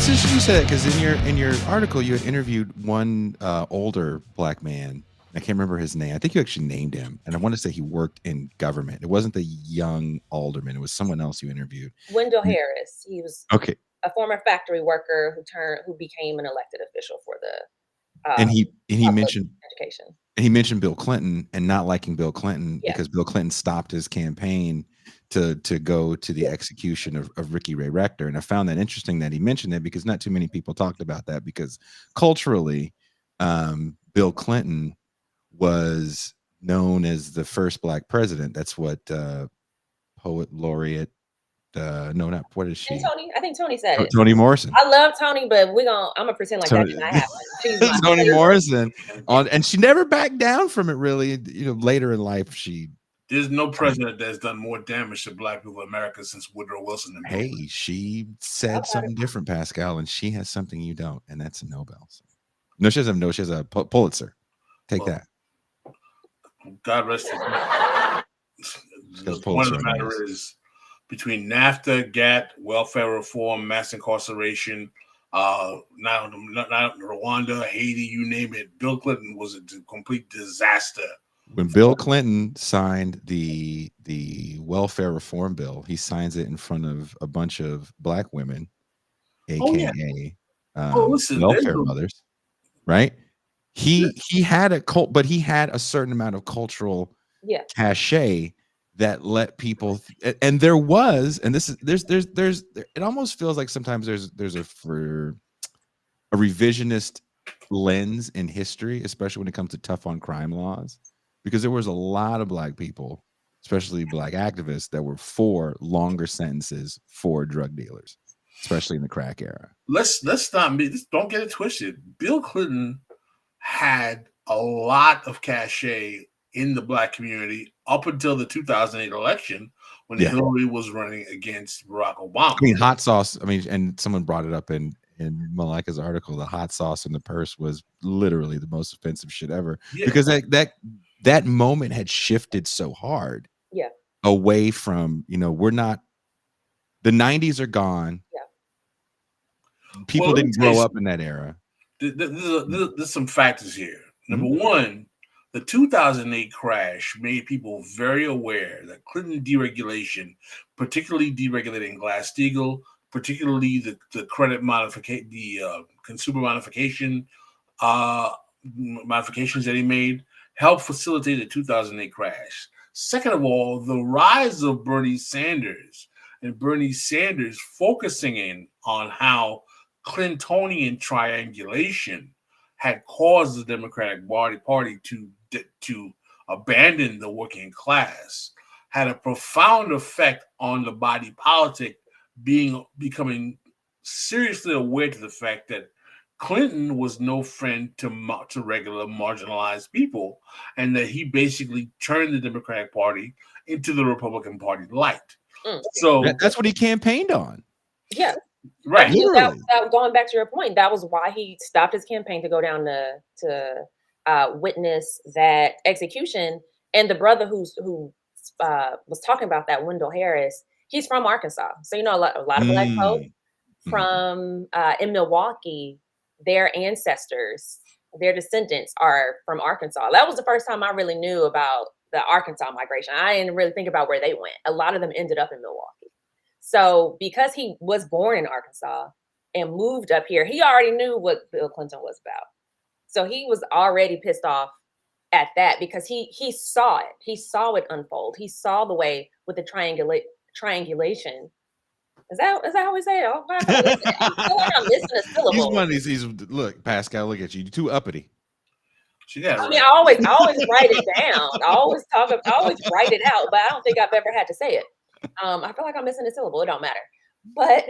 interesting you said that because in your article you had interviewed one older black man. I can't remember his name. I think you actually named him, and I want to say he worked in government. It wasn't the young alderman; it was someone else you interviewed. Wendell Harris. He was Okay, a former factory worker who became an elected official for the and he public mentioned education. he mentioned Bill Clinton and not liking Bill Clinton Yeah. because Bill Clinton stopped his campaign to go to the execution of Ricky Ray Rector. And I found that interesting that he mentioned it because not too many people talked about that because culturally, Bill Clinton was known as the first black president. That's what poet laureate. No, not what is And she? I think Tony said it. Toni Morrison. I love Tony, but I'm gonna pretend like that Toni, did not happen. She's my Toni favorite. Morrison on, and she never backed down from it. Really, later in life, she. There's no president that's done more damage to black people in America since Woodrow Wilson. Hey, she said something different, Pascal, and she has something you don't, and that's a Nobel. So. No, she doesn't. No, she has a Pulitzer. Take that. God rest his soul. The point of the matter is, between NAFTA, GATT, welfare reform, mass incarceration, now Rwanda, Haiti, you name it, Bill Clinton was a complete disaster. When Bill Clinton signed the welfare reform bill, he signs it in front of a bunch of black women, aka welfare mothers, right? He had but he had a certain amount of cultural cachet that let people and there was, and this is there's it almost feels like sometimes there's a revisionist lens in history, especially when it comes to tough on crime laws, because there was a lot of black people, especially black activists, that were for longer sentences for drug dealers, especially in the crack era. Let's not don't get it twisted. Bill Clinton had a lot of cachet in the black community up until the 2008 election when Hillary was running against Barack Obama. I mean, hot sauce. I mean, and someone brought it up in Malaika's article. The hot sauce in the purse was literally the most offensive shit ever because that moment had shifted so hard. Yeah. Away from, we're not. The 90s are gone. Yeah. People didn't grow up in that era. There's some factors here. Number one, the 2008 crash made people very aware that Clinton deregulation, particularly deregulating Glass-Steagall, particularly the credit modification, the consumer modifications that he made, helped facilitate the 2008 crash. Second of all, the rise of Bernie Sanders focusing in on how Clintonian triangulation had caused the Democratic Party to abandon the working class, had a profound effect on the body politic, becoming seriously aware to the fact that Clinton was no friend to regular marginalized people, and that he basically turned the Democratic Party into the Republican Party light. So that's what he campaigned on. Yeah. Right. Going back to your point, that was why he stopped his campaign to go down to witness that execution. And the brother who was talking about that, Wendell Harris, he's from Arkansas. So, a lot of black folks from in Milwaukee, their ancestors, their descendants are from Arkansas. That was the first time I really knew about the Arkansas migration. I didn't really think about where they went. A lot of them ended up in Milwaukee. So because he was born in Arkansas and moved up here, he already knew what Bill Clinton was about. So he was already pissed off at that because he saw it. He saw it unfold. He saw the way with the triangulation. Is that how we say it? Oh, I feel like I'm missing a syllable. He's one of these. Look, Pascal, look at you. You're too uppity. I always write it down. I always write it out, but I don't think I've ever had to say it. I feel like I'm missing a syllable. It don't matter. But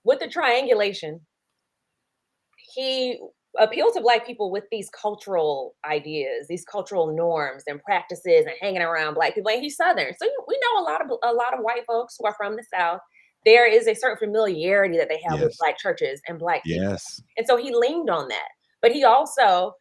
with the triangulation, he appealed to black people with these cultural ideas, these cultural norms and practices, and hanging around black people. And he's Southern, so we know a lot of white folks who are from the South. There is a certain familiarity that they have with black churches and black people. Yes. And so he leaned on that. But he also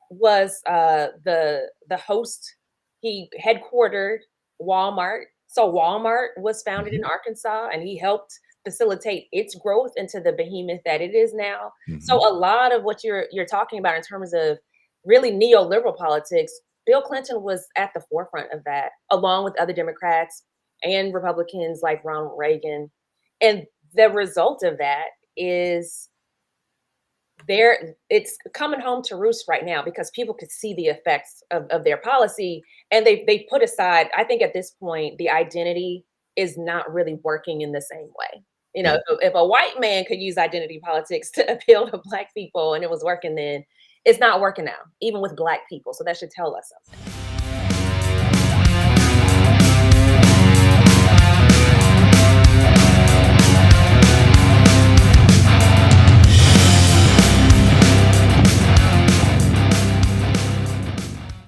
was the host. He headquartered Walmart. So Walmart was founded in Arkansas, and he helped facilitate its growth into the behemoth that it is now. So Mhm. a lot of what you're talking about in terms of really neoliberal politics, Bill Clinton was at the forefront of that, along with other Democrats and Republicans like Ronald Reagan. And the result of that is it's coming home to roost right now because people could see the effects of their policy, and they put aside, I think at this point the identity is not really working in the same way. You know, Yeah. if a white man could use identity politics to appeal to black people and it was working then, it's not working now, even with black people. So that should tell us something.